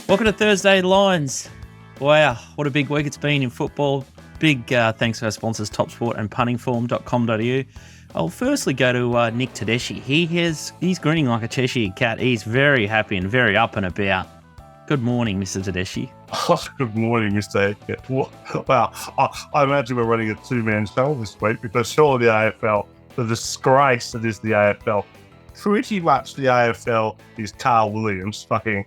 Welcome to Thursday Lines. Wow, what a big week it's been in football. Big thanks to our sponsors, TopSport and puntingform.com.au. I'll firstly go to Nick Tedeschi. He's grinning like a Cheshire cat. He's very happy and very up and about. Good morning, Mr. Tedeschi. Oh, good morning, Mr. Heathcote. Wow, I imagine we're running a two-man show this week because surely the AFL, the disgrace that is the AFL, pretty much the AFL is Carl Williams fucking,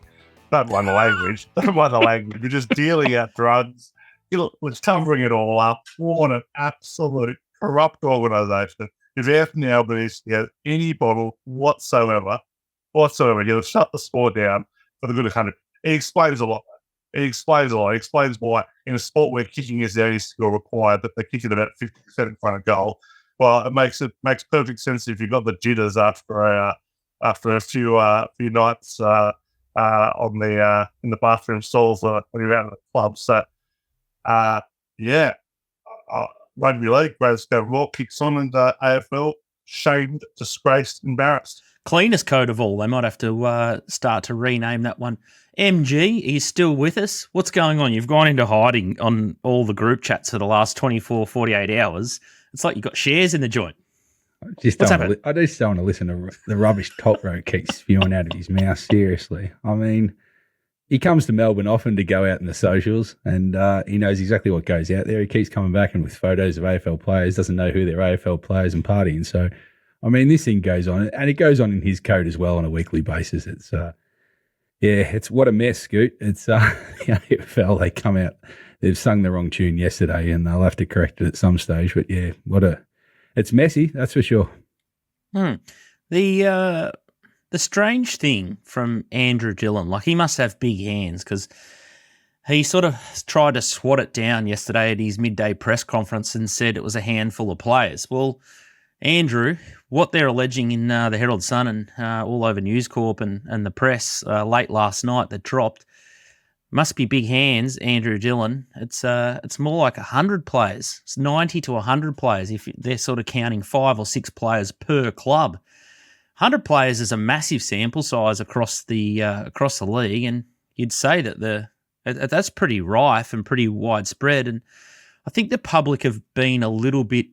don't mind the language, we're just dealing out drugs, we're covering it all up. What an absolute corrupt organisation. If Anthony Albanese has any bottle whatsoever, he'll shut the sport down for the good of the country. It explains a lot. It explains why in a sport where kicking is the only skill required, that they're kicking about 50% in front of goal. Well, it makes perfect sense if you've got the jitters after a few nights in the bathroom stalls when you're out in the club. So, rugby league, greatest go raw, kicks on, and AFL shamed, disgraced, embarrassed. Cleanest code of all. They might have to start to rename that one. MG, he's still with us. What's going on? You've gone into hiding on all the group chats for the last 24, 48 hours. It's like you've got shares in the joint. I just don't want to listen to the rubbish Toprope keeps spewing out of his mouth, seriously. I mean, he comes to Melbourne often to go out in the socials, and he knows exactly what goes out there. He keeps coming back and with photos of AFL players, doesn't know who they're AFL players and partying. So, I mean, this thing goes on, and it goes on in his code as well on a weekly basis. It's it's what a mess, Scoot. It's the AFL, they come out, they've sung the wrong tune yesterday, and they'll have to correct it at some stage. But yeah, it's messy, that's for sure. The strange thing from Andrew Dillon, like he must have big hands because he sort of tried to swat it down yesterday at his midday press conference and said it was a handful of players. Well, Andrew, what they're alleging in the Herald Sun and all over News Corp and the press late last night that dropped must be big hands, Andrew Dillon. It's more like 100 players. It's 90 to 100 players if they're sort of counting 5 or 6 players per club. 100 players is a massive sample size across the league, and you'd say that that's pretty rife and pretty widespread. And I think the public have been a little bit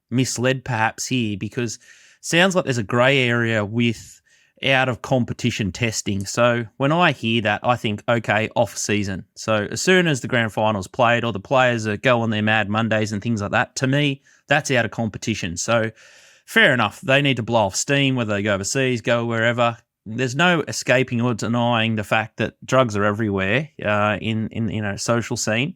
misled perhaps here because it sounds like there's a grey area with out of competition testing. So when I hear that, I think, okay, off season. So as soon as the grand final's played or the players go on their mad Mondays and things like that, to me, that's out of competition. So fair enough. They need to blow off steam, whether they go overseas, go wherever. There's no escaping or denying the fact that drugs are everywhere in social scene.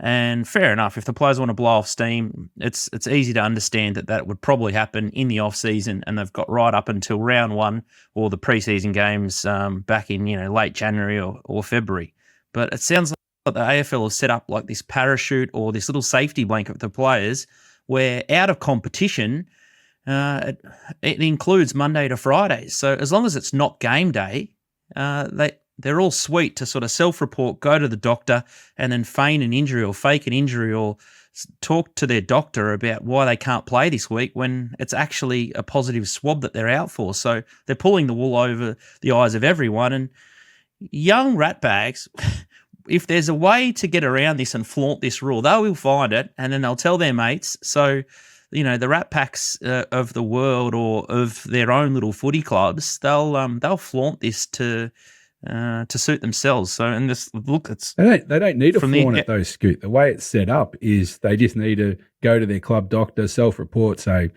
And fair enough, if the players want to blow off steam, it's easy to understand that would probably happen in the off-season, and they've got right up until round one or the pre-season games back in late January or February. But it sounds like the AFL has set up like this parachute or this little safety blanket for the players where out of competition, it includes Monday to Fridays. So as long as it's not game day, they're all sweet to sort of self-report, go to the doctor, and then feign an injury or fake an injury or talk to their doctor about why they can't play this week when it's actually a positive swab that they're out for. So they're pulling the wool over the eyes of everyone. And young ratbags, if there's a way to get around this and flaunt this rule, they will find it, and then they'll tell their mates. So the Rat Packs of the world or of their own little footy clubs, they'll flaunt this to suit themselves. So, and this look, they don't need to flaunt it though, Scoot. The way it's set up is they just need to go to their club doctor, self-report, say,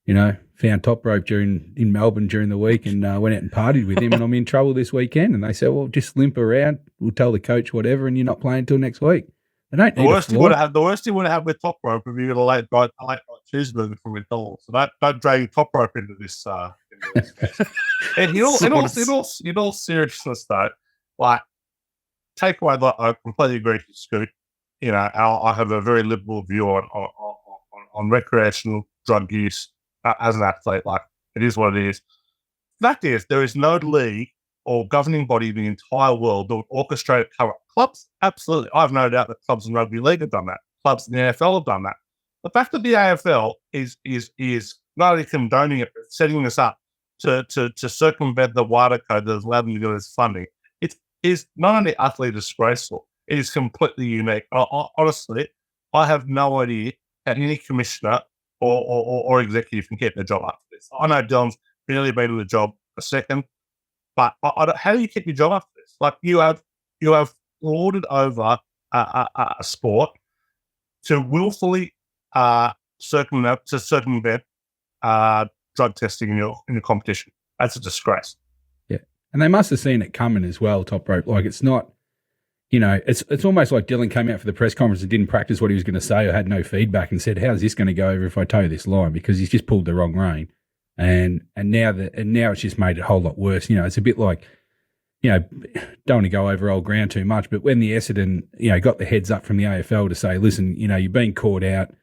found Toprope in Melbourne during the week and went out and partied with him, and I'm in trouble this weekend. And they say, well, just limp around. We'll tell the coach whatever, and you're not playing until next week. They don't need the worst you want to have with Toprope would be a late night cheeseburger from McDonald's. So don't drag Toprope into this. And in all seriousness, though, like take away that I completely agree with Scoot. I have a very liberal view on recreational drug use as an athlete. Like it is what it is. Fact is, there is no league or governing body in the entire world that would orchestrate cover clubs. Absolutely, I have no doubt that clubs in rugby league have done that. Clubs in the AFL have done that. The fact that the AFL is not only condoning it, but setting this up to circumvent the wider code that has allowed them to get this funding. It's is not only utterly disgraceful, it is completely unique. Honestly, I have no idea how any commissioner or executive can keep their job after this. I know Dylan's barely been in the job a second, but how do you keep your job after this? Like you have lorded over a sport to willfully circumvent drug testing in your competition. That's a disgrace. Yeah, and they must have seen it coming as well. Toprope, like it's not. It's almost like Dylan came out for the press conference and didn't practice what he was going to say or had no feedback and said, "How's this going to go over if I toe this line?" Because he's just pulled the wrong rein, and now it's just made it a whole lot worse. It's a bit like, don't want to go over old ground too much, but when the Essendon, got the heads up from the AFL to say, "Listen, you're being caught out,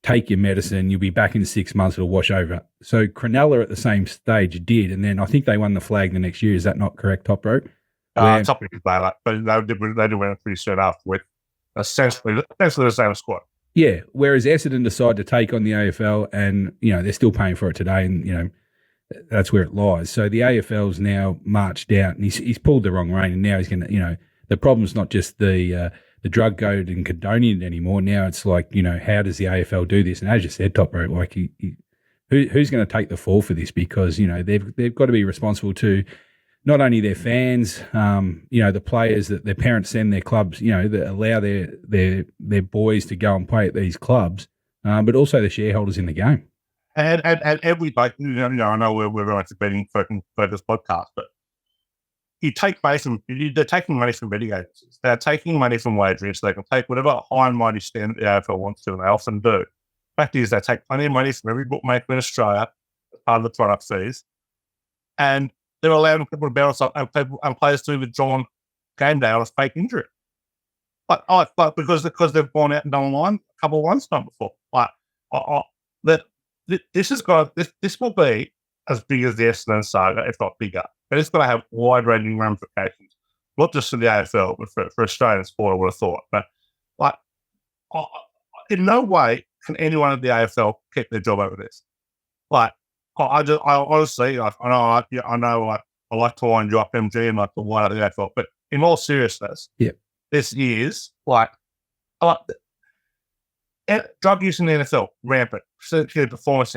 take your medicine, you'll be back in 6 months, it'll wash over." So Cronulla at the same stage did, and then I think they won the flag the next year. Is that not correct, Toprope? Top of the bailout, but they did win pretty soon after with essentially the same squad. Yeah, whereas Essendon decided to take on the AFL, and they're still paying for it today, and that's where it lies. So the AFL's now marched out, and he's pulled the wrong rein, and now he's going to, the problem's not just the drug code and condoning it anymore. Now it's like, how does the AFL do this? And as you said, Toprope, like who's going to take the fall for this? Because they've got to be responsible to not only their fans, the players that their parents send their clubs, that allow their boys to go and play at these clubs, but also the shareholders in the game. And everybody, I know we're very much a betting focused podcast, but they're taking money from betting agencies. They're taking money from wagering, so they can take whatever high and mighty stand the AFL wants to, and they often do. The fact is, they take plenty of money from every bookmaker in Australia as part of the product fees, and they're allowing people to bet on something and players to withdraw game day on a fake injury. But because they've gone out and done a couple of ones done before. This will be as big as the Essendon saga, if not bigger. But it's going to have wide-ranging ramifications, not just for the AFL, but for Australian sport, I would have thought. But in no way can anyone at the AFL keep their job over this. I honestly, I like to wind you up, MG, and like to wind up the AFL. But in all seriousness, this is drug use in the NFL rampant. Performance.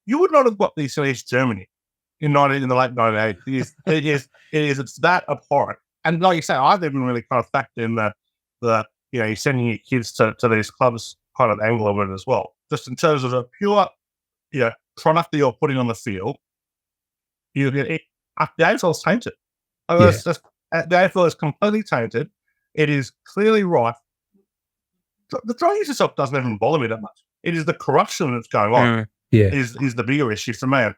You would not have got these in East Germany in the late 1980s. It's that abhorrent. And like you say, I've even really kind of factored in the you're sending your kids to these clubs kind of angle of it as well. Just in terms of a pure, product that you're putting on the field, the AFL is tainted. The AFL is completely tainted. It is clearly rife. The drug use itself doesn't even bother me that much. It is the corruption that's going on. Is the bigger issue for me.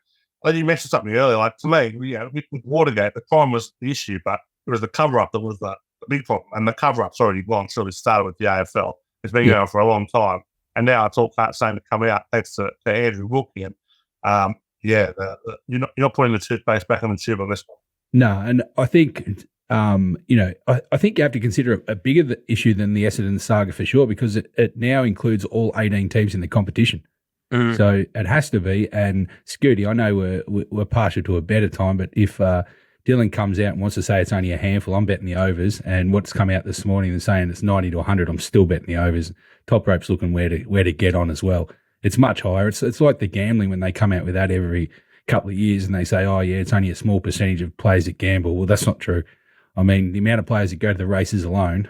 Like you mentioned something earlier, like to me, with Watergate, the crime was the issue, but it was the cover-up that was the big problem. And the cover-up's already gone. So it started with the AFL. It's been going on for a long time. And now it's all starting to come out thanks to Andrew Wilkie. And you're not putting the toothpaste back in the tube on this one. No, and I think I think you have to consider a bigger issue than the Essendon saga for sure, because it now includes all 18 teams in the competition. Mm. So it has to be. And Scooty, I know we're partial to a better time, but if Dylan comes out and wants to say it's only a handful, I'm betting the overs. And what's come out this morning and saying it's 90 to 100, I'm still betting the overs. Toprope's looking where to get on as well. It's much higher. It's like the gambling when they come out with that every couple of years and they say, oh yeah, it's only a small percentage of players that gamble. Well, that's not true. I mean, the amount of players that go to the races alone,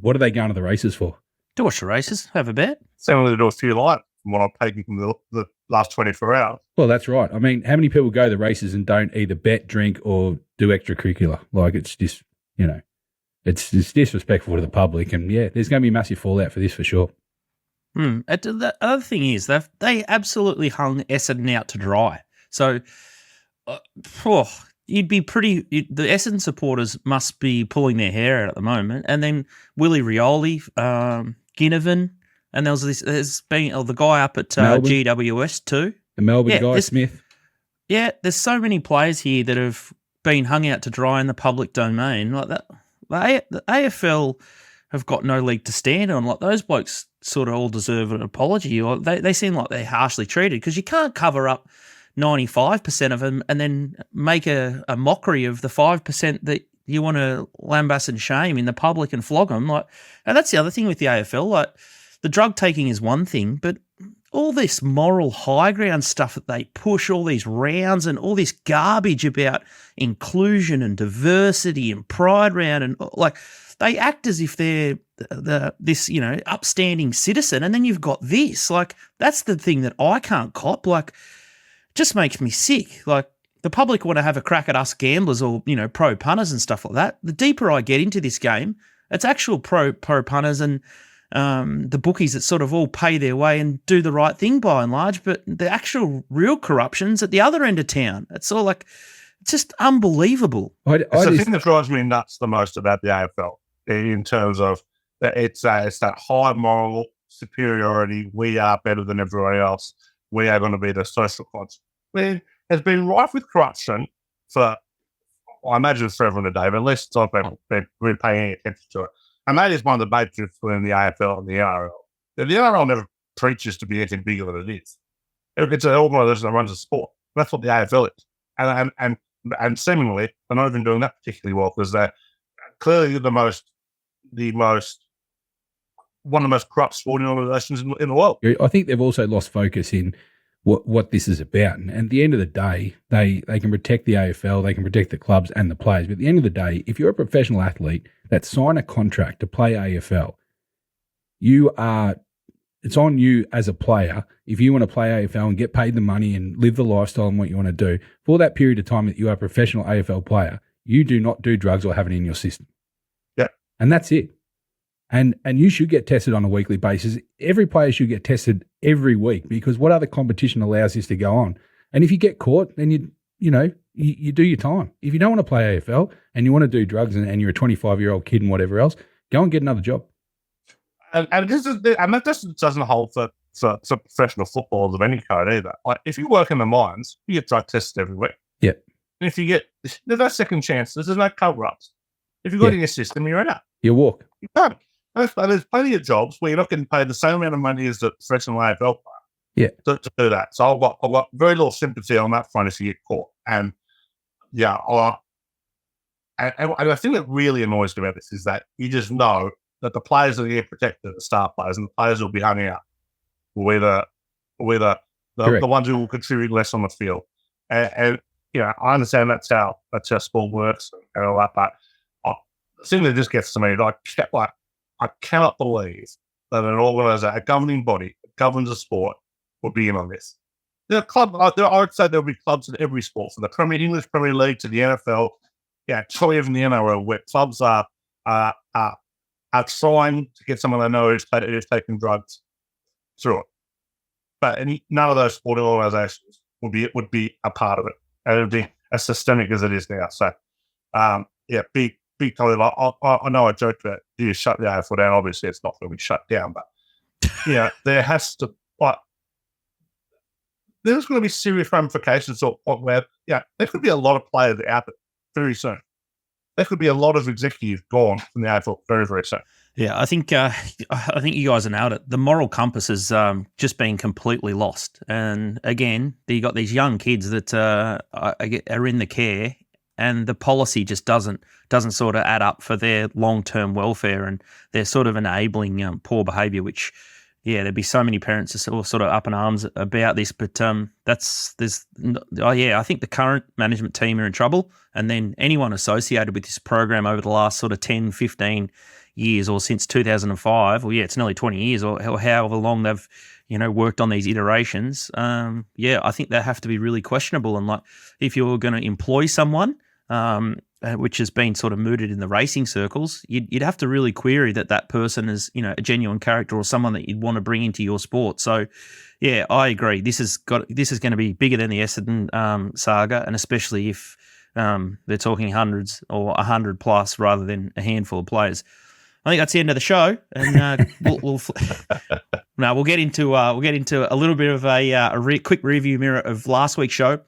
what are they going to the races for? To watch the races, have a bet. Similar to a few light from what I'm taking from the last 24 hours. Well, that's right. I mean, how many people go to the races and don't either bet, drink, or do extracurricular? Like, it's just, it's disrespectful to the public. And yeah, there's going to be massive fallout for this for sure. The other thing is they absolutely hung Essendon out to dry. So, you'd be the Essendon supporters must be pulling their hair out at the moment. And then Willie Rioli, Ginnivan, and there's been the guy up at GWS too. The Melbourne guy, Smith. Yeah, there's so many players here that have been hung out to dry in the public domain. Like that, the AFL have got no leg to stand on. Like those blokes sort of all deserve an apology, or they seem like they're harshly treated, because you can't cover up 95% of them and then make a mockery of the 5% that you want to lambast and shame in the public and flog them. Like, and that's the other thing with the AFL. Like, the drug taking is one thing, but all this moral high ground stuff that they push, all these rounds and all this garbage about inclusion and diversity and pride round, and like they act as if they're this upstanding citizen, and then you've got this. Like, that's the thing that I can't cop. Like, it just makes me sick. Like, the public want to have a crack at us gamblers or pro punters and stuff like that. The deeper I get into this game, it's actual pro punters and the bookies that sort of all pay their way and do the right thing by and large, but the actual real corruption's at the other end of town. It's all like, it's just unbelievable. It's the thing that drives me nuts the most about the AFL in terms of it's that high moral superiority. We are better than everyone else. We are going to be the social clubs. It has been rife with corruption for, I imagine, it's forever and a day, but at least I've been really paying any attention to it. And that is one of the major between the AFL and the NRL. The NRL never preaches to be anything bigger than it is. It's an organisation that runs a sport. That's what the AFL is. And seemingly, they're not even doing that particularly well because they're clearly one of the most corrupt sporting organisations in the world. I think they've also lost focus in what this is about. And at the end of the day, they can protect the AFL, they can protect the clubs and the players. But at the end of the day, if you're a professional athlete that sign a contract to play AFL, it's on you as a player. If you want to play AFL and get paid the money and live the lifestyle and what you want to do, for that period of time that you are a professional AFL player, you do not do drugs or have it in your system. Yeah. And that's it. And you should get tested on a weekly basis. Every player should get tested every week because what other competition allows this to go on? And if you get caught, then you do your time. If you don't want to play AFL and you want to do drugs and you're a 25-year-old kid and whatever else, go and get another job. And that doesn't hold for professional footballers of any kind either. Like, if you work in the mines, you get drug tested every week. Yeah. And if there's no second chances, there's no cover-ups. If you've got it in your system, you're out. You walk. You can't. There's plenty of jobs where you're not getting paid the same amount of money as the professional AFL player. Yeah. To do that. So I've got very little sympathy on that front if you get caught. And yeah, and the thing that really annoys me about this is that you just know that the players that get protected, the star players, and the players who will be hanging out will be the ones who will contribute less on the field. And I understand that's how sport works and all that, but the thing that just gets to me, I cannot believe that an organisation, a governing body that governs a sport, would be in on this. I would say there'll be clubs in every sport, from the English Premier League to the NFL, probably even the NRL, where clubs are trying to get someone they know who's taking drugs through it. But none of those sporting organisations would be a part of it, and it would be as systemic as it is now. So, big time. I know I joked about, do you shut the AFL down? Obviously, it's not going to be shut down, but there has to there's going to be serious ramifications where there could be a lot of players out there very soon. There could be a lot of executives gone from the AFL very, very soon. Yeah, I think you guys have nailed it. The moral compass has just been completely lost. And again, you got these young kids that are in the care, and the policy just doesn't sort of add up for their long-term welfare, and they're sort of enabling poor behaviour, which, there'd be so many parents are sort of up in arms about this, but I think the current management team are in trouble, and then anyone associated with this program over the last sort of 10, 15 years or since 2005, it's nearly 20 years or however long they've, worked on these iterations. I think they have to be really questionable. And like, if you're going to employ someone, which has been sort of mooted in the racing circles, you'd have to really query that person is, a genuine character or someone that you'd want to bring into your sport. So, I agree. This is going to be bigger than the Essendon saga, and especially if they're talking hundreds or 100 plus rather than a handful of players. I think that's the end of the show, and we'll get into a little bit of a quick review mirror of last week's show.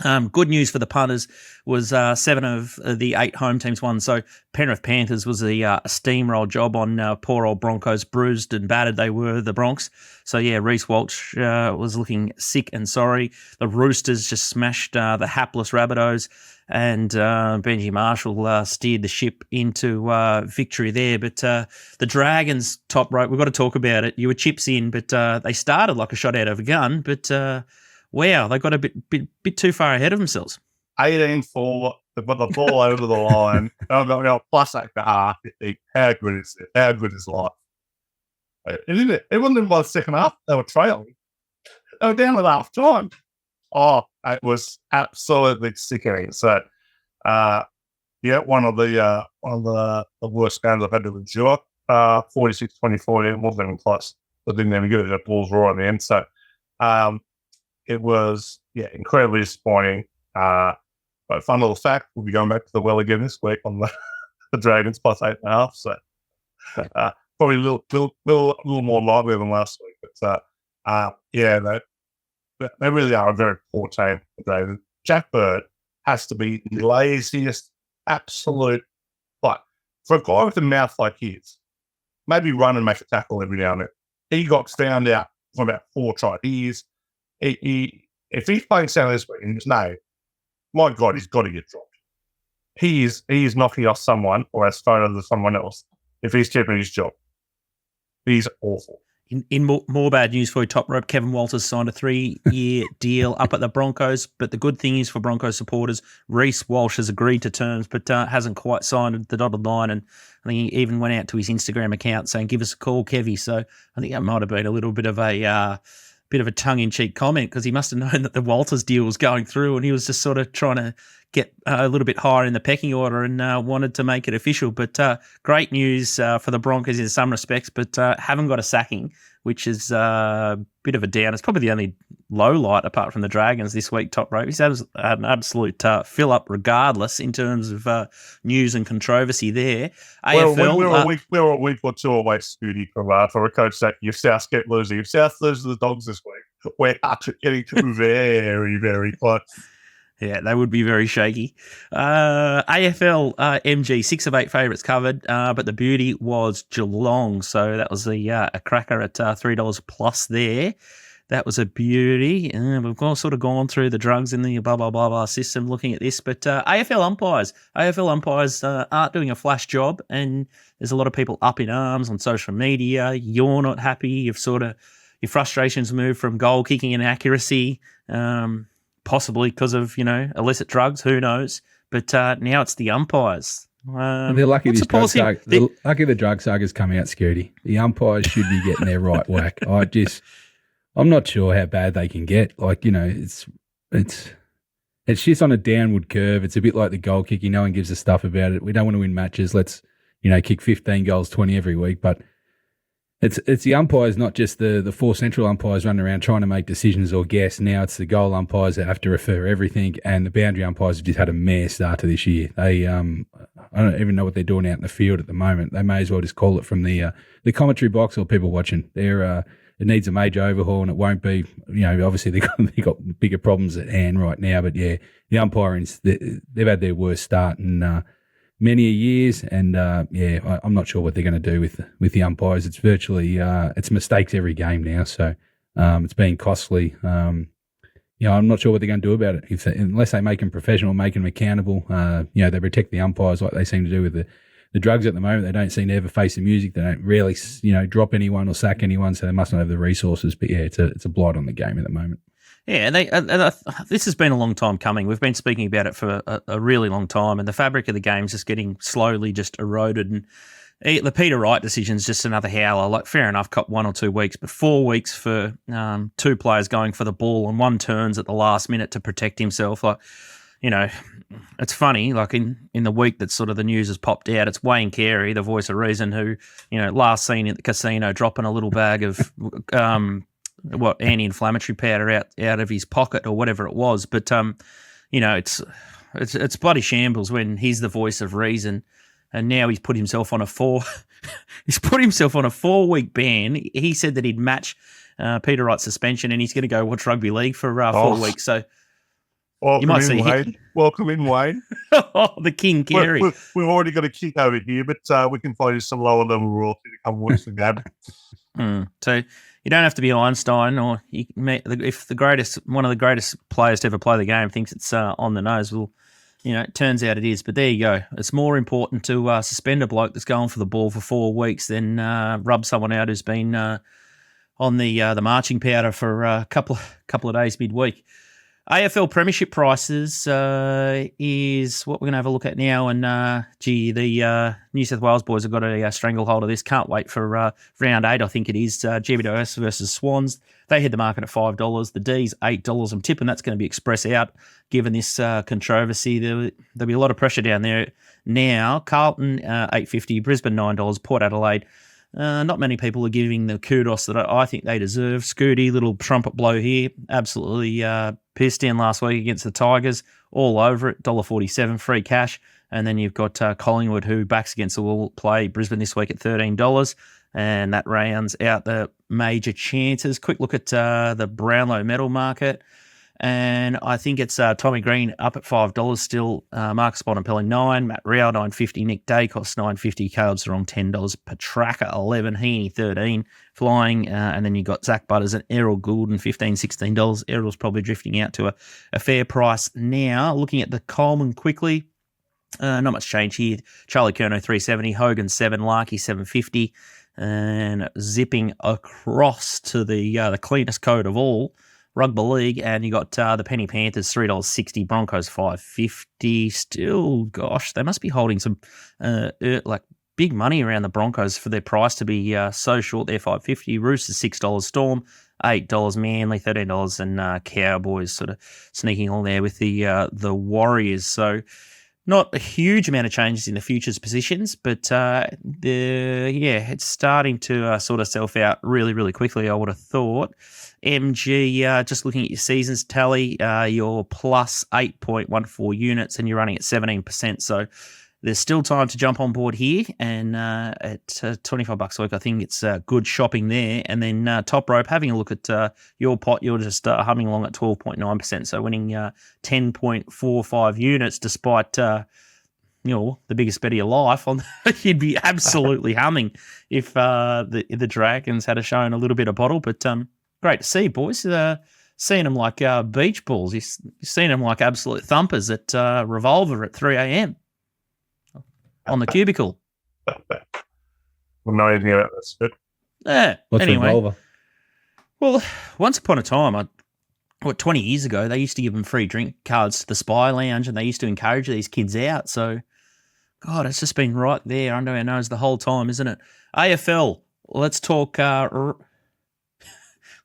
Good news for the punters was 7 of the 8 home teams won. So Penrith Panthers was a steamroll job on poor old Broncos. Bruised and battered they were, the Bronx. So, yeah, Reece Walsh was looking sick and sorry. The Roosters just smashed the hapless Rabbitohs, and Benji Marshall steered the ship into victory there. But the Dragons, top rope, we've got to talk about it. You were chips in, but they started like a shot out of a gun, but... wow, they got a bit too far ahead of themselves. 18-4, they put the ball over the line. Plus, how good is it? How good is life? It wasn't even by the second half. They were trailing. They were down at half time. Oh, it was absolutely sickening. So, one of the worst games I've had to endure. 46-24, it wasn't even close. They didn't even get it. The balls were on the end. So, it was, incredibly disappointing. But fun little fact, we'll be going back to the well again this week on the Dragons plus 8.5. So probably a little more lively than last week. But they really are a very poor team. Jack Bird has to be the laziest, absolute, like, for a guy with a mouth like his, maybe run and make a tackle every now and then. He got found out from about 4 tries. If he's playing South this week and my God, he's got to get dropped. He is knocking off someone or has photos of someone else if he's keeping his job. He's awful. In more bad news for you, top rope, Kevin Walters signed a 3-year deal up at the Broncos, but the good thing is for Broncos supporters, Reece Walsh has agreed to terms, but hasn't quite signed the dotted line, and I think he even went out to his Instagram account saying, give us a call, Kevy. So I think that might have been a little bit of a tongue-in-cheek comment, because he must have known that the Walters deal was going through, and he was just sort of trying to get a little bit higher in the pecking order and wanted to make it official. But great news for the Broncos in some respects, but haven't got a sacking, which is a bit of a down. It's probably the only low light apart from the Dragons this week, top rope. He's had an absolute fill-up regardless in terms of news and controversy there. AFL, we're a week or two away, Scooty, from a coach saying if South get losing. If South loses the Dogs this week, we're getting very, very close. Yeah, they would be very shaky. AFL MG, 6 of 8 favourites covered, but the beauty was Geelong. So that was a cracker at $3 plus there. That was a beauty. We've sort of gone through the drugs in the blah, blah, blah, blah system looking at this. But AFL umpires aren't doing a flash job, and there's a lot of people up in arms on social media. You're not happy. Your frustrations moved from goal kicking inaccuracy, possibly because of, illicit drugs, who knows. But now it's the umpires. They're lucky the drug saga's come out, Scooty. The umpires should be getting their right whack. I'm not sure how bad they can get. It's just on a downward curve. It's a bit like the goal kicking. No one gives a stuff about it. We don't want to win matches. Let's, kick 15 goals, 20 every week. But it's the umpires, not just the 4 central umpires running around trying to make decisions or guess. Now it's the goal umpires that have to refer everything, and the boundary umpires have just had a mare start to this year. They, I don't even know what they're doing out in the field at the moment. They may as well just call it from the commentary box or people watching. It needs a major overhaul, and it won't be. Obviously they've got bigger problems at hand right now. But yeah, the umpiring, they've had their worst start in many years, and I'm not sure what they're going to do with the umpires. It's virtually it's mistakes every game now, so it's been costly. I'm not sure what they're going to do about it. Unless they make them professional, make them accountable. They protect the umpires like they seem to do with the drugs at the moment. They don't seem to ever face the music. They don't really, drop anyone or sack anyone, so they must not have the resources. But yeah, it's a blight on the game at the moment. Yeah, and this has been a long time coming. We've been speaking about it for a really long time, and the fabric of the game is just getting slowly just eroded. And the Peter Wright decision is just another howler. Like, fair enough, cop 1 or 2 weeks, but 4 weeks for 2 players going for the ball and one turns at the last minute to protect himself. Like, it's funny, like in the week that sort of the news has popped out, it's Wayne Carey, the voice of reason, who, last seen at the casino dropping a little bag of anti-inflammatory powder out of his pocket or whatever it was. But it's bloody shambles when he's the voice of reason, and now he's put himself on a 4-week ban. He said that he'd match Peter Wright's suspension, and he's going to go watch rugby league for 4 weeks. So Welcome might in, see Wayne. Welcome in, Wayne. Oh, the King Gary. We've already got a kick over here, but we can find you some lower level royalty to come watch the game. So you don't have to be Einstein, or if one of the greatest players to ever play the game thinks it's on the nose, well, it turns out it is. But there you go. It's more important to suspend a bloke that's going for the ball for 4 weeks than rub someone out who's been on the marching powder for a couple of days midweek. AFL Premiership prices is what we're going to have a look at now. And, the New South Wales boys have got a stranglehold of this. Can't wait for round 8, I think it is. GWS versus Swans. They hit the market at $5. The D's $8. I'm tipping that's going to be express out given this controversy. There'll be a lot of pressure down there now. Carlton, $8.50. Brisbane, $9. Port Adelaide. Not many people are giving the kudos that I think they deserve. Scooty, little trumpet blow here. Absolutely pissed in last week against the Tigers. All over it. $1.47 free cash. And then you've got Collingwood, who backs against the wall, play Brisbane this week at $13. And that rounds out the major chances. Quick look at the Brownlow medal market. And I think it's Tommy Green up at $5 still. Marcus Bontempelli $9, Matt Rao $9.50, Nick Dacos $9.50, Caleb Sarong $10, Petraka $11, Heaney $13, flying, and then you got Zach Butters and Errol Goulden $15, $16. Errol's probably drifting out to a fair price now. Looking at the Coleman quickly, not much change here. Charlie Curnow $3.70, Hogan $7, Larkey $7.50, and zipping across to the cleanest code of all, Rugby League, and you got the Penny Panthers $3.60, Broncos $5.50. Still, gosh, they must be holding some big money around the Broncos for their price to be so short. They're $5.50. Roosters $6, Storm $8, Manly $13, and Cowboys sort of sneaking on there with the Warriors. So not a huge amount of changes in the futures positions, but it's starting to sort of self out really, really quickly, I would have thought. MG, just looking at your seasons tally, you're plus 8.14 units and you're running at 17%. So there's still time to jump on board here. And at $25 a week, I think it's good shopping there. And then Toprope, having a look at your pot, you're just humming along at 12.9%. So winning 10.45 units despite the biggest bet of your life. You'd be absolutely humming if the Dragons had shown a little bit of bottle. But great to see, boys. Seeing them like beach balls. You've seen them like absolute thumpers at Revolver at 3 a.m. on the cubicle. We'll know anything about this, but yeah. What's anyway, Revolver? Well, once upon a time, 20 years ago, they used to give them free drink cards to the Spy Lounge, and they used to encourage these kids out. So, God, it's just been right there under our nose the whole time, isn't it? AFL. Let's talk.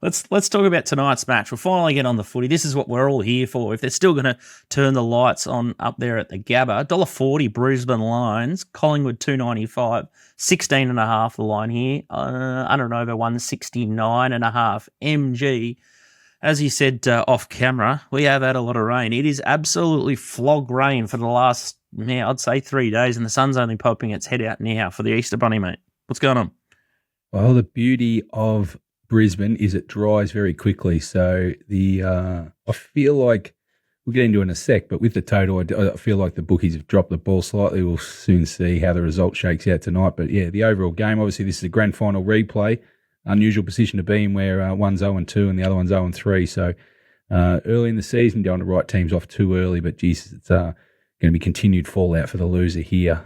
Let's talk about tonight's match. We'll finally get on the footy. This is what we're all here for. If they're still going to turn the lights on up there at the Gabba, $1.40 Brisbane Lions, Collingwood $2.95, 16.5 the line here. Under and over 169.5. MG, as you said off camera, we have had a lot of rain. It is absolutely flog rain for the last, I'd say 3 days, and the sun's only popping its head out now for the Easter Bunny, mate. What's going on? Well, the beauty of Brisbane is it dries very quickly. So I feel like we'll get into it in a sec, but with the total, I feel like the bookies have dropped the ball slightly. We'll soon see how the result shakes out tonight. But yeah, the overall game, obviously this is a grand final replay. Unusual position to be in where one's 0-2 and the other one's 0-3. So early in the season, don't want to write teams off too early, but Jesus, it's going to be continued fallout for the loser here.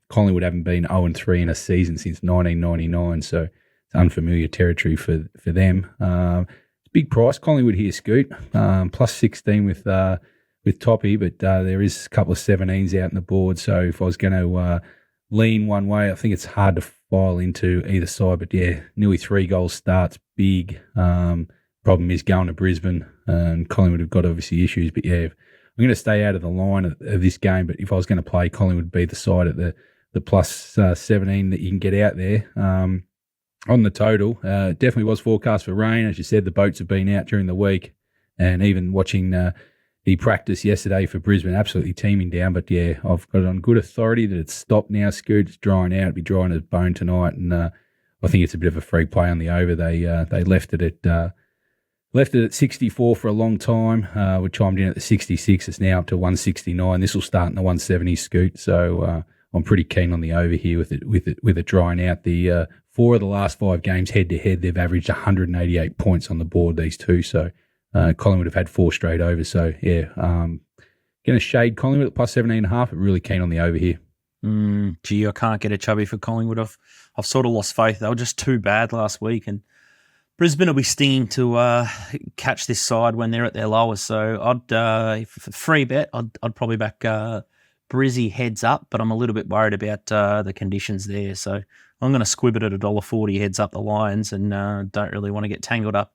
Collingwood haven't been 0-3 in a season since 1999, so it's unfamiliar territory for them. It's a big price. Collingwood here, Scoot, plus 16 with Toppy, but there is a couple of 17s out on the board. So if I was going to lean one way, I think it's hard to file into either side. But yeah, nearly 3 goals starts, big. Problem is going to Brisbane, and Collingwood have got obviously issues. But yeah, I'm going to stay out of the line of this game. But if I was going to play, Collingwood would be the side at the plus 17 that you can get out there. On the total, definitely was forecast for rain. As you said, the boats have been out during the week, and even watching the practice yesterday for Brisbane, absolutely teeming down. But yeah, I've got it on good authority that it's stopped now. Scoot, it's drying out. It'll be drying as bone tonight, and I think it's a bit of a free play on the over. They left it at Left it at 64 for a long time. We chimed in at the 66. It's now up to 169. This will start in the 170 scoot. So I'm pretty keen on the over here with it drying out. The 4 of the last 5 games head to head, they've averaged 188 points on the board, these two. So Collingwood have had 4 straight over. So yeah, going to shade Collingwood at plus 17.5. I'm really keen on the over here. Gee, I can't get a chubby for Collingwood. I've sort of lost faith. They were just too bad last week, and Brisbane will be stinging to catch this side when they're at their lowest. So I'd free bet. I'd probably back Brizzy heads up, but I'm a little bit worried about the conditions there. So I'm going to squib it at $1.40 heads up the Lions, and don't really want to get tangled up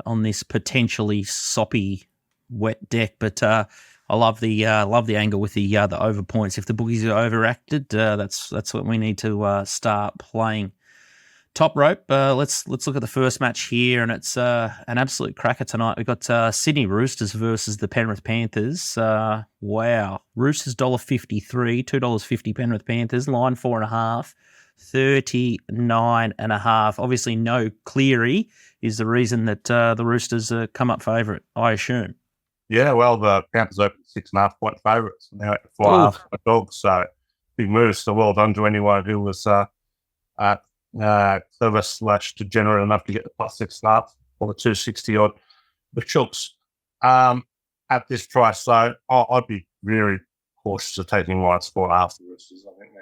on this potentially soppy, wet deck. But I love the angle with the over points. If the bookies are overacted, that's what we need to start playing. Toprope. Let's look at the first match here, and it's an absolute cracker tonight. We've got Sydney Roosters versus the Penrith Panthers. Wow, Roosters $1.53, $2.50 Penrith Panthers. Line 4.5, 39.5. Obviously, no Cleary is the reason that the Roosters come up favourite, I assume. Yeah, well, the Panthers opened 6.5 point favourites, now at 4.5 dogs. So big moves. So well done to anyone who was clever/degenerate enough to get the plus 6.5 or the 260 odd. The Chooks at this price, so I'd be very cautious of taking Lions 4.5 the Roosters. I think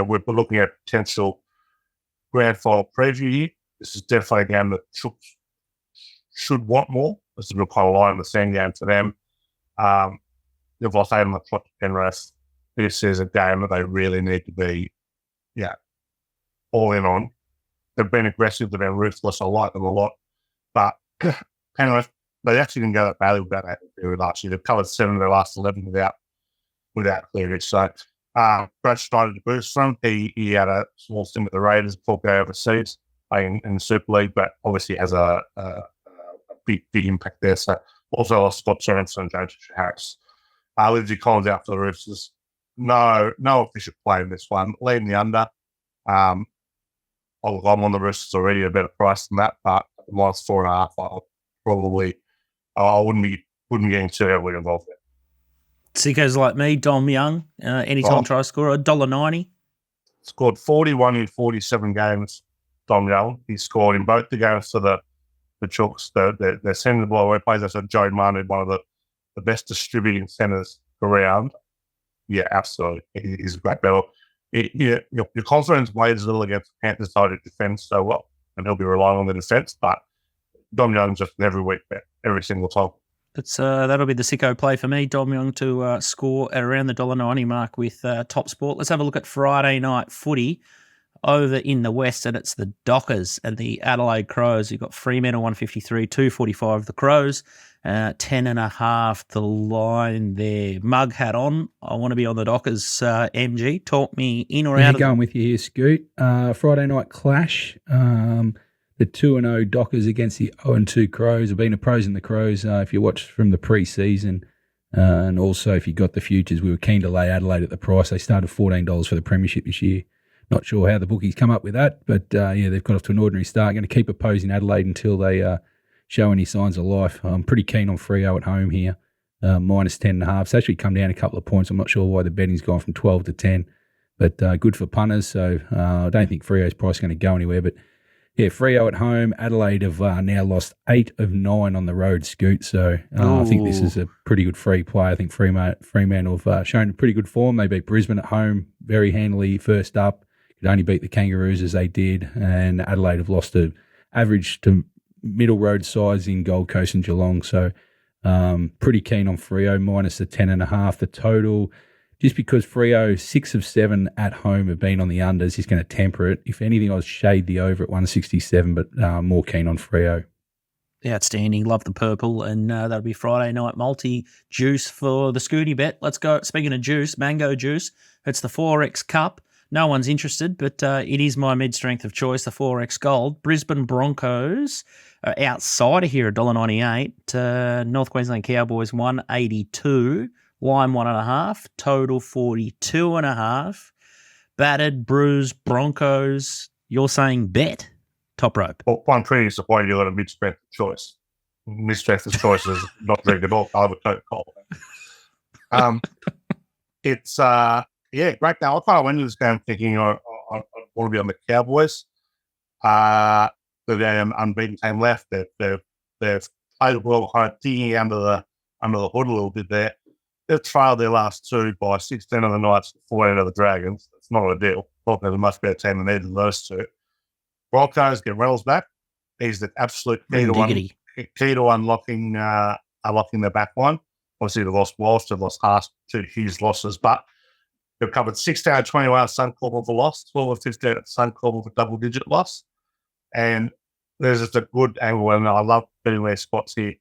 we're looking at potential grand final preview here. This is definitely a game that Chooks should want more. This is a real kind of line in the sand game for them. They've lost 8 on the trot to Penrith. This is a game that they really need to be, all in on. They've been aggressive, they've been ruthless. I like them a lot. But Penrith, they actually didn't go that badly without that period last year. They've covered 7 of their last 11 without clearance. So Brad Schneider to boost from. He had a small stint with the Raiders before going overseas playing in the Super League, but obviously has a big impact there. So also lost Scott Sorensen and James Harris. Lindsay Collins out for the Roosters. No efficient play in this one. Leading the under. I'm on the Roosters already at a better price than that, but at minus 4.5, I wouldn't be getting too heavily involved there. Sickos like me, Dom Young, anytime try scorer, $1.90. Scored 41 in 47 games, Dom Young. He scored in both the games for the Chooks. They're sending the ball away. Plays as Joe Manu, one of the best distributing centres around. Yeah, absolutely. He's a great battle. Your confidence weighs a little against the Panthers side of defence so well, and he'll be relying on the defence, but Dom Young's just an every week bet, every single time. That'll be the sicko play for me. Dom Young to score at around the $1.90 mark with Top Sport. Let's have a look at Friday night footy over in the West, and it's the Dockers and the Adelaide Crows. You've got Fremantle 153, 245 the Crows, 10.5 the line there. Mug hat on. I want to be on the Dockers. MG, talk me in or out. Going with you here, Scoot. Friday night clash. The 2-0 Dockers against the 0-2 Crows. I've been opposing the Crows if you watched from the pre-season. And also if you got the futures, we were keen to lay Adelaide at the price. They started $14 for the premiership this year. Not sure how the bookies come up with that, but they've got off to an ordinary start. Going to keep opposing Adelaide until they show any signs of life. I'm pretty keen on Freo at home here, minus 10.5. It's actually come down a couple of points. I'm not sure why the betting's gone from 12 to 10, but good for punters. So I don't think Freo's price is going to go anywhere. But yeah, Freo at home. Adelaide have now lost 8 of 9 on the road, Scoot. So I think this is a pretty good free play. I think Fremantle have shown pretty good form. They beat Brisbane at home very handily first up. Could only beat the Kangaroos as they did. And Adelaide have lost to average to middle road size in Gold Coast and Geelong. So pretty keen on Freo, minus the 10.5. The total, just because Freo 6 of 7 at home have been on the unders, he's going to temper it. If anything, I'll shade the over at 167, but more keen on Freo. Outstanding. Love the purple. And that'll be Friday night multi-juice for the Scooty bet. Let's go. Speaking of juice, mango juice, it's the 4X Cup. No one's interested, but it is my mid-strength of choice, the 4X Gold. Brisbane Broncos are outside of here at $1.98. North Queensland Cowboys 182. Line 1.5. Total 42.5. Battered, bruised Broncos. You're saying bet? Top rope. Well, one pretty disappointed you got a mid-strength choice. misdirected choices, not drinking at all. I have a Coca-Cola. It's great. Now I kind of went into this game thinking I want to be on the Cowboys. They're an unbeaten team left. They've played well, kind of digging under the hood a little bit there. They've trailed their last two by 16 of the Knights, 14 of the Dragons. It's not a deal. They're a much better team than either of those two. Broncos get Reynolds back. He's the absolute key to unlocking their back line. Obviously, they lost Walsh, they've lost Haas to his losses, but they've covered 16 out of 21 at Suncorp of a loss, 12 of 15 at Suncorp of a double-digit loss. And there's just a good angle, and I love betting their spots here.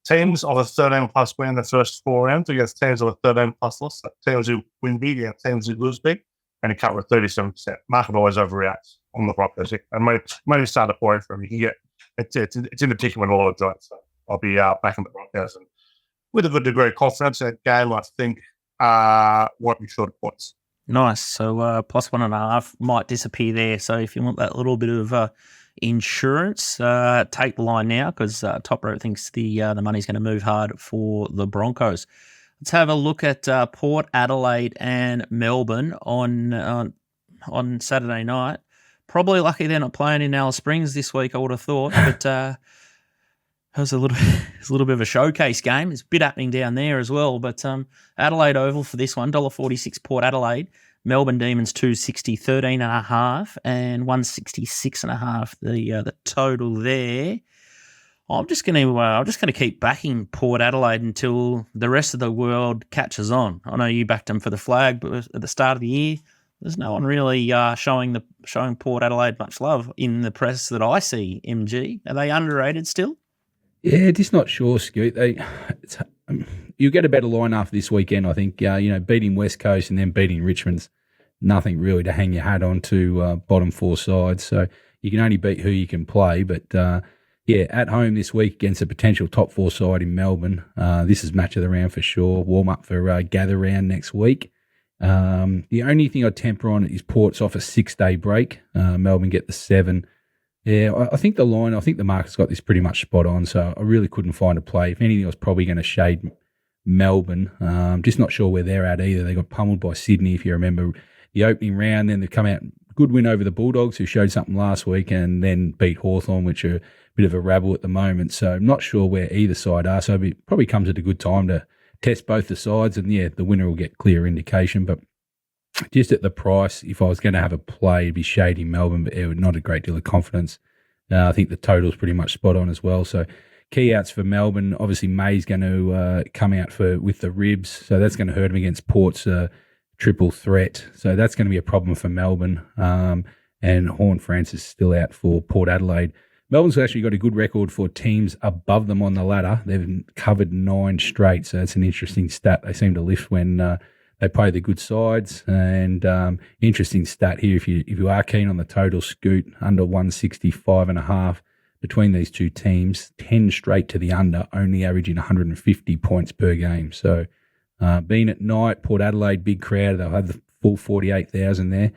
Teams of a 13-plus win in the first 4 rounds against teams of a 13-plus loss, teams who win big and teams who lose big, and you cover 37%. Market always overreacts on the Broncos. And maybe start a point from you can get it's in the ticket with all the joints. So I'll be back in the Broncos and with a good degree of confidence in that game. I think won't be short of points. Nice. So +1.5 might disappear there. So if you want that little bit of insurance, take the line now because Toprope thinks the money's going to move hard for the Broncos. Let's have a look at Port Adelaide and Melbourne on Saturday night. Probably lucky they're not playing in Alice Springs this week, I would have thought, but it was a little bit of a showcase game. There's a bit happening down there as well, but Adelaide Oval for this one, $1.46 Port Adelaide. Melbourne Demons 260, 13.5 and 166.5 the total there. I'm just going to keep backing Port Adelaide until the rest of the world catches on. I know you backed them for the flag, but at the start of the year, there's no one really showing Port Adelaide much love in the press that I see. MG, are they underrated still? Yeah, just not sure, Scoot. You get a better line after this weekend, I think. Beating West Coast and then beating Richmond's nothing really to hang your hat on to bottom 4 sides. So you can only beat who you can play. But, at home this week against a potential top 4 side in Melbourne, this is match of the round for sure. Warm up for gather round next week. The only thing I'd temper on is Port's off a 6-day break. Melbourne get the 7. Yeah, I think the market's got this pretty much spot on, so I really couldn't find a play. If anything, I was probably going to shade Melbourne. Just not sure where they're at either. They got pummeled by Sydney, if you remember the opening round. Then they've come out, good win over the Bulldogs, who showed something last week, and then beat Hawthorn, which are a bit of a rabble at the moment. So I'm not sure where either side are. So it probably comes at a good time to test both the sides, and the winner will get clear indication. But just at the price, if I was going to have a play, it'd be shading Melbourne, but not a great deal of confidence. I think the total's pretty much spot on as well. So key outs for Melbourne. Obviously, May's going to come out with the ribs, so that's going to hurt him against Port's triple threat. So that's going to be a problem for Melbourne. And Horne-Francis still out for Port Adelaide. Melbourne's actually got a good record for teams above them on the ladder. They've covered 9 straight, so it's an interesting stat. They seem to lift when they play the good sides. And interesting stat here, if you are keen on the total, Scoot, under 165.5 between these two teams, 10 straight to the under, only averaging 150 points per game. So being at night, Port Adelaide, big crowd, they'll have the full 48,000 there.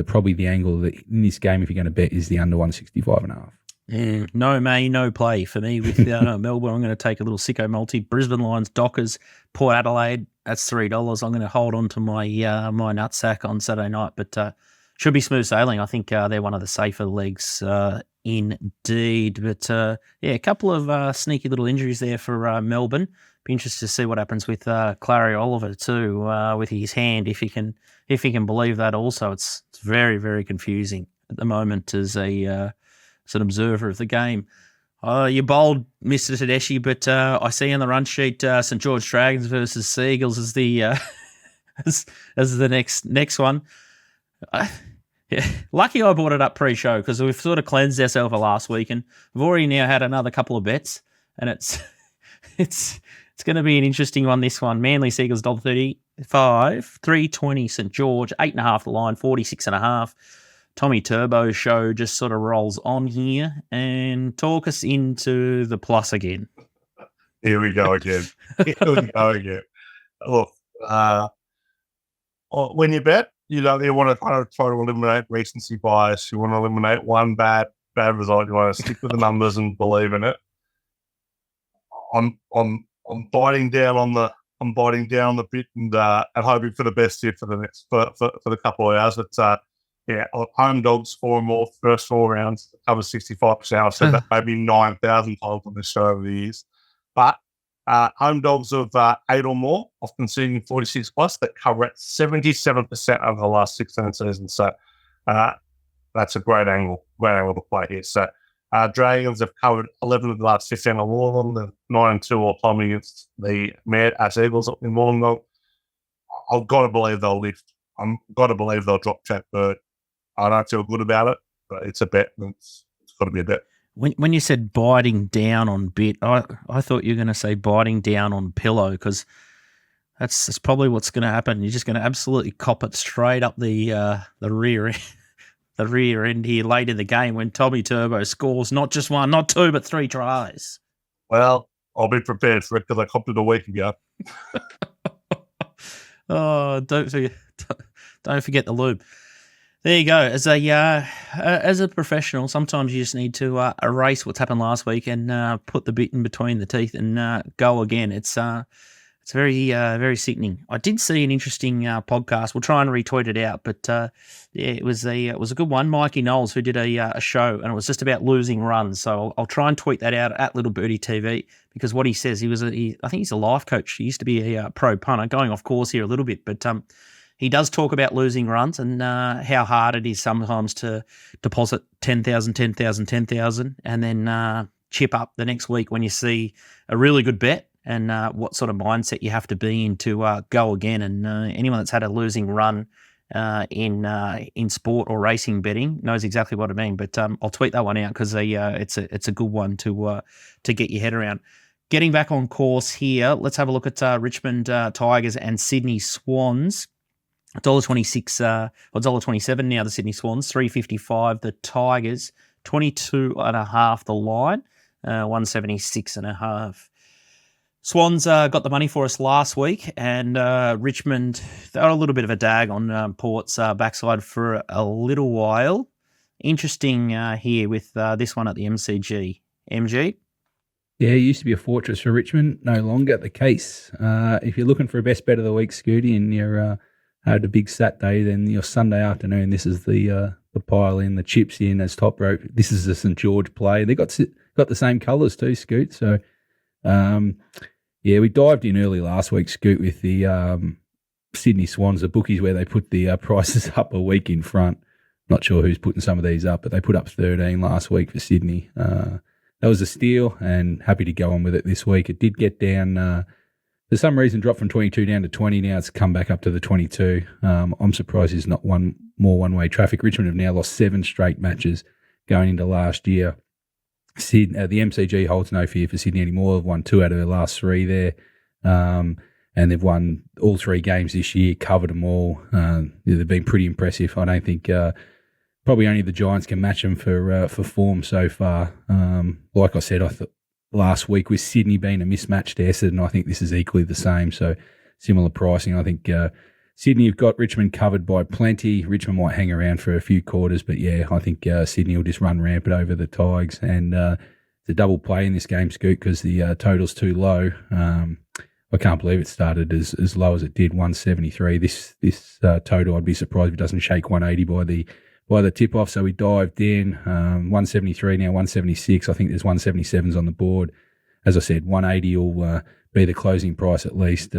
Probably the angle that in this game, if you're going to bet, is the under 165.5. No May, no play for me with Melbourne. I'm going to take a little sicko multi. Brisbane Lions, Dockers, Port Adelaide. That's $3. I'm going to hold on to my my nutsack on Saturday night, but should be smooth sailing. I think they're one of the safer legs indeed. But a couple of sneaky little injuries there for Melbourne. Be interested to see what happens with Clary Oliver too, with his hand, if he can believe that. Also, it's very, very confusing at the moment as an observer of the game. You bowled Mr. Tedeschi, but I see on the run sheet St. George Dragons versus Seagulls as the as the next one. Lucky I brought it up pre-show because we've sort of cleansed ourselves for last week, and we've already now had another couple of bets, and it's going to be an interesting one. This one, Manly Seagulls $1.35, 320 St. George, 8.5 the line, 46.5. Tommy Turbo show just sort of rolls on here and talk us into the plus again. Here we go again. Look, when you bet, you want to kind of try to eliminate recency bias. You want to eliminate one bad result. You want to stick with the numbers and believe in it. I'm biting down on the bit and hoping for the best here for the next for the couple of hours. But home dogs 4 or more first 4 rounds cover 65%. I've said that maybe 9,000 times on this show over the years. But home dogs of 8 or more, often seen 46 plus, that cover at 77% over the last 16 seasons. So that's a great angle to play here. So Dragons have covered 11 of the last 15 or more of them. The 9-2 all time against the Mad Ass Eagles up in Wollongong. I've got to believe they'll lift. I've got to believe they'll drop Jack Bird. I don't feel good about it, but it's a bet. It's got to be a bet. When you said biting down on bit, I thought you were going to say biting down on pillow, because that's probably what's going to happen. You're just going to absolutely cop it straight up the rear end. The rear end here late in the game when Tommy Turbo scores not just 1, not 2, but 3 tries. Well, I'll be prepared for it because I copped it a week ago. Oh, don't forget the lube. There you go. As a professional, sometimes you just need to erase what's happened last week and put the bit in between the teeth and go again. It's very, very sickening. I did see an interesting podcast. We'll try and retweet it out, but it was a good one. Mikey Knowles, who did a show, and it was just about losing runs. So I'll try and tweet that out at Little Birdie TV, because what he says, I think he's a life coach. He used to be a pro punter, going off course here a little bit, but he does talk about losing runs and how hard it is sometimes to deposit 10,000, 10,000, 10,000, and then chip up the next week when you see a really good bet. And what sort of mindset you have to be in to go again. And anyone that's had a losing run in sport or racing betting knows exactly what I mean. But I'll tweet that one out because it's a good one to get your head around. Getting back on course here, let's have a look at Richmond Tigers and Sydney Swans. $1.26 or $1.27 now, the Sydney Swans, $3.55 the Tigers, 22.5 the line, 176.5. Swans got the money for us last week, and Richmond, they were a little bit of a dag on Port's backside for a little while. Interesting here with this one at the MCG. MG? Yeah, it used to be a fortress for Richmond, no longer the case. If you're looking for a best bet of the week, Scooty, and you're had a big Saturday, then your Sunday afternoon, this is the pile in, the chips in as Toprope. This is the St George play. They got the same colours too, Scoot. So, yeah, we dived in early last week, Scoot, with the Sydney Swans, the bookies, where they put the prices up a week in front. Not sure who's putting some of these up, but they put up 13 last week for Sydney. That was a steal, and happy to go on with it this week. It did get down, for some reason, dropped from 22 down to 20. Now it's come back up to the 22. I'm surprised there's not more one-way traffic. Richmond have now lost 7 straight matches going into last year. The MCG holds no fear for Sydney anymore. They've won 2 out of their last 3 there. And they've won all 3 games this year, covered them all. They've been pretty impressive. I don't think probably only the Giants can match them for form so far. Like I said, I thought last week with Sydney being a mismatched asset, and I think this is equally the same. So similar pricing. I think Sydney have got Richmond covered by plenty. Richmond might hang around for a few quarters, but yeah, I think Sydney will just run rampant over the Tigers. And it's a double play in this game, Scoot, because the total's too low. I can't believe it started as low as it did, 173. This total, I'd be surprised if it doesn't shake 180 by the tip-off. So we dived in, 173, now 176. I think there's 177s on the board. As I said, 180 will be the closing price at least.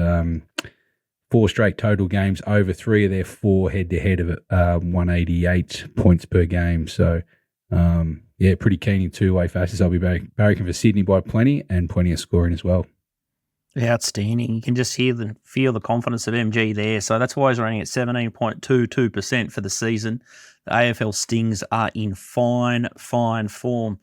4 straight total games, over 3 of their 4 head-to-head of 188 points per game. So, yeah, pretty keen in two-way fashions. I'll be barracking for Sydney by plenty and plenty of scoring as well. Outstanding. You can just feel the confidence of MG there. So that's why he's running at 17.22% for the season. The AFL Stings are in fine form.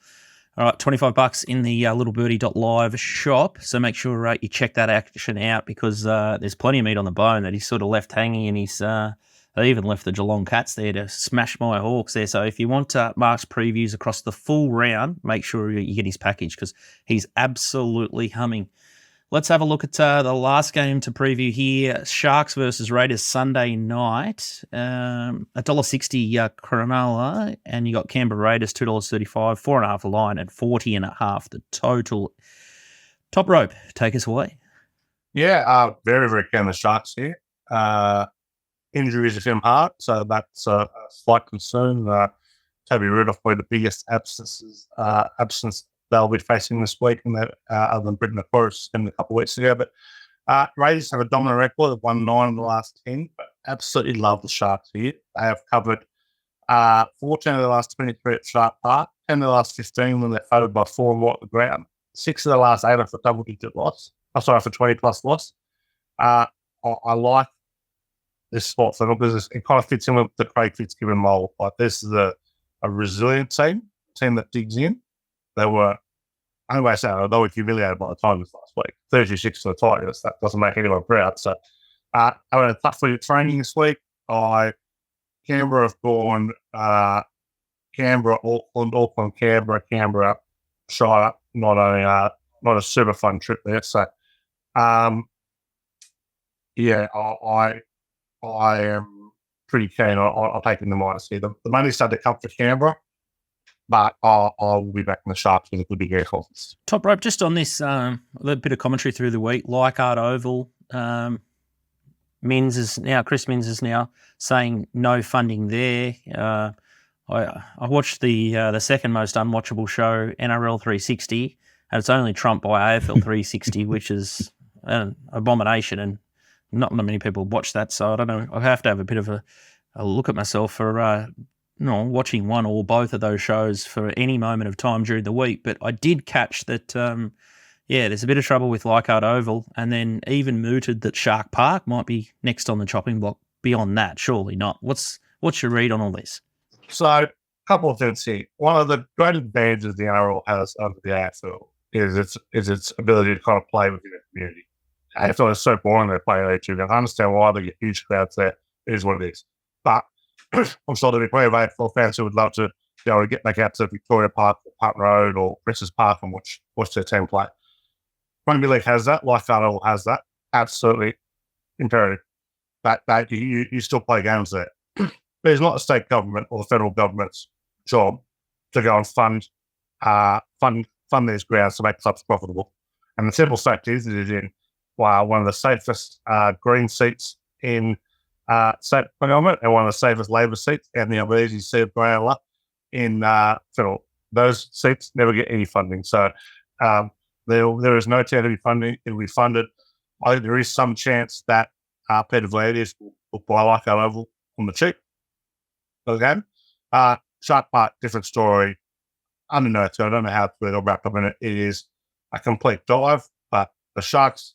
All right, $25 in the littlebirdie.live shop. So make sure you check that action out, because there's plenty of meat on the bone that he's sort of left hanging, and he's they even left the Geelong Cats there to smash my Hawks there. So if you want Mark's previews across the full round, make sure you get his package, because he's absolutely humming. Let's have a look at the last game to preview here. Sharks versus Raiders Sunday night. $1.60 Cronulla, and you got Canberra Raiders $2.35, 4.5 the line, and 40.5 the total. Top rope, take us away. Yeah, very, very keen on the Sharks here. Injuries of him hard, so that's a slight concern. Toby Rudolph, probably the biggest absence they'll be facing this week, and that other than Britain, of course, a couple of weeks ago. But Raiders have a dominant record of 1-9 in the last 10, but absolutely love the Sharks here. They have covered 14 of the last 23 at Shark Park, 10 of the last 15 when they're favored by 4 more at the ground. 6 of the last 8 are for double-digit loss. For 20-plus loss. I like this spot for them because it kind of fits in with the Craig Fitzgibbon mold. Like, this is a resilient team that digs in. They were, anyway, so they were humiliated by the Tigers last week. 36 to the Tigers. That doesn't make anyone proud. So, I had a tough week of training this week. Canberra have gone Canberra, Auckland, Canberra, Shire. Not a super fun trip there. So, I am pretty keen on taking the minus here. The money started to come for Canberra, but I will be back in the Sharks with a good big air conference. Top rope, just on this, a little bit of commentary through the week. Leichhardt Oval, Chris Minns is now saying no funding there. I watched the second most unwatchable show, NRL 360, and it's only trumped by AFL 360, which is an abomination, and not many people watch that. So I don't know. I have to have a bit of a look at myself for watching one or both of those shows for any moment of time during the week. But I did catch that. There's a bit of trouble with Leichhardt Oval, and then even mooted that Shark Park might be next on the chopping block. Beyond that, surely not. What's your read on all this? So, a couple of things here. One of the great advantages the NRL has over the AFL is its ability to kind of play within the community. AFL is so boring they play each other. I understand why they get huge crowds there. It is what it is. But I'm sure there'll be plenty of AFL fans who would love to be able to get back out to Victoria Park or Park Road or Princes Park and watch their team play. Rugby League has that. Leichhardt Oval has that. Absolutely imperative. That you still play games there. But it's not the state government or the federal government's job to go and fund these grounds to make clubs profitable. And the simple fact is, it is in one of the safest green seats in state government and one of the safest Labor seats and the easy seat of Cronulla in federal. Those seats never get any funding. So there is no chance to be funding. It will be funded. I think there is some chance that Peter Vladis will buy Leichhardt Oval on the cheap. Okay. Shark Park, different story. I don't know how it's all wrapped up in it. It is a complete dive, but the Sharks,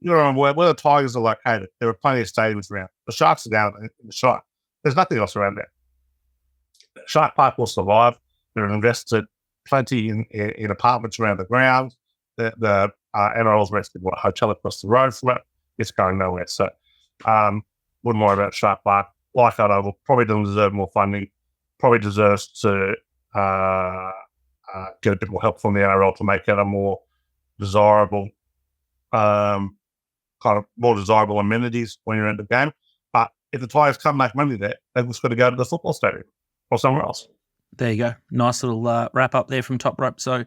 where the Tigers are located, there are plenty of stadiums around. The Sharks are down in the Shire. There's nothing else around there. Shark Park will survive. They've invested plenty in apartments around the ground. The NRL's rested a hotel across the road from it. It's going nowhere. So wouldn't worry about Shark Park. Leichhardt Oval probably doesn't deserve more funding. Probably deserves to get a bit more help from the NRL to make it a more desirable, kind of more desirable amenities when you're in the game. But if the Tigers can't make money there, they've just got to go to the football stadium or somewhere else. There you go. Nice little wrap up there from Top Rope. So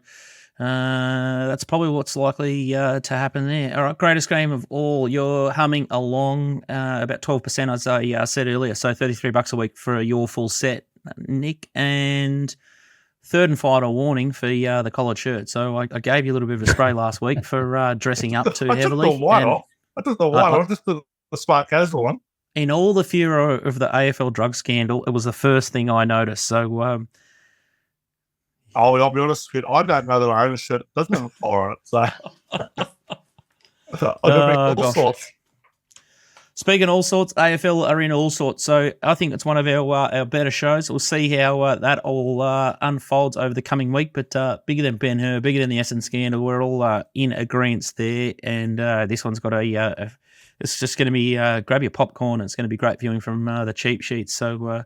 that's probably what's likely to happen there. All right, greatest game of all. You're humming along about 12%, as I said earlier. So $33 a week for your full set, Nick. And third and final warning for the collared shirt. So I gave you a little bit of a spray last week for dressing up too heavily. I took the white off. Just the smart casual one. In all the furor of the AFL drug scandal, it was the first thing I noticed. So, I'll be honest with you, I don't know that I own a shirt. It doesn't have a collar on it. So, I don't make all sorts. Speaking of all sorts, AFL are in all sorts. So I think it's one of our better shows. We'll see how that all unfolds over the coming week. But bigger than Ben-Hur, bigger than the Essendon scandal, we're all in agreement there. And this one's got it's just going to be grab your popcorn. It's going to be great viewing from the cheap sheets. So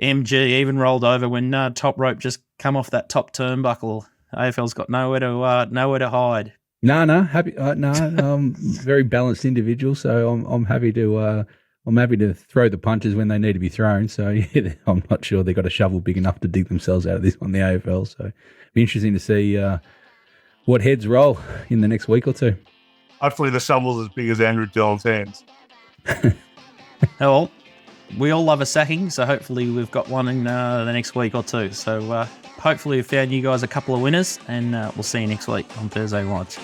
MG even rolled over when Top Rope just come off that top turnbuckle. AFL's got nowhere to hide. No, happy. Very balanced individual. So I'm happy to throw the punches when they need to be thrown. So yeah, I'm not sure they've got a shovel big enough to dig themselves out of this on the AFL. So it'd be interesting to see what heads roll in the next week or two. Hopefully the shovel's as big as Andrew Dillon's hands. Well, we all love a sacking, so hopefully we've got one in the next week or two. So hopefully we've found you guys a couple of winners, and we'll see you next week on Thursday Rides.